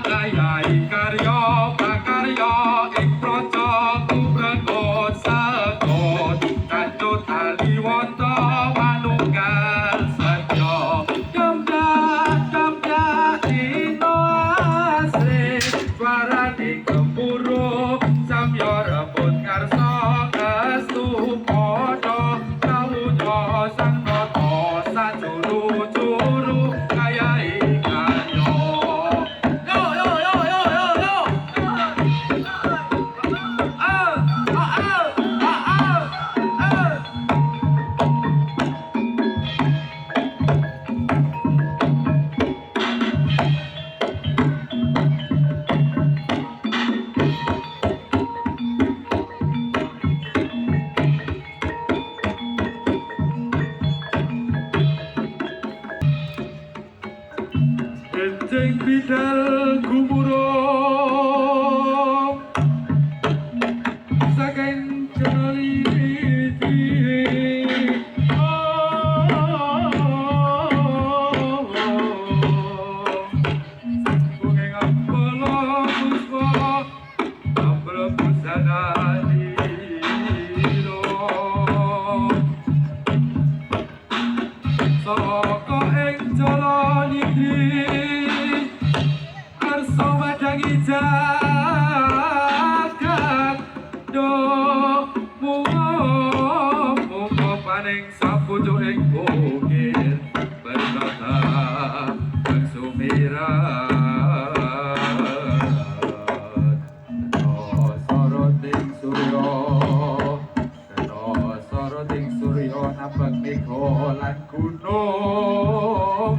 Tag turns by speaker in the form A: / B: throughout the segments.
A: Ayahi karya prakarya ing praja kubrengot sekot kancut aliwonta manunggal sadya damda ino asri swarane gemuruh samya rebut ngarsa kestupada kawunya sang tata sajuru-juru ayahi karya. Kencing bidal gumuruh saking jaliti kunging ampala puspa ampel busana diro saka ing jalaniti arsa madangi jagat do muga paning sapucuk ing bukit berkata kang sumirat soroting surya soroting surya napek mega lan gunung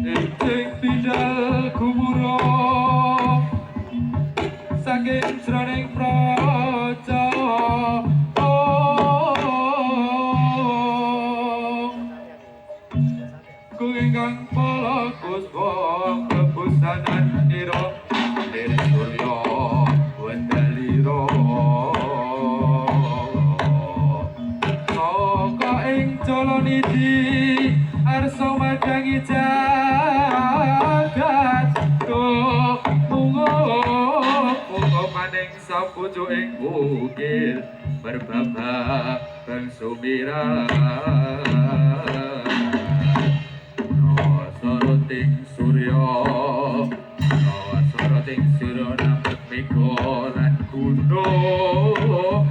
A: Ing bidal gumuruh saking jroning praja kang palaguswa kebusanan ira dene surya wendalira saka ing jalaniti arsa madangi jagat muga maning sapucuk ing bukit berbabak bang sumirat soroting surya napet mega lan gunung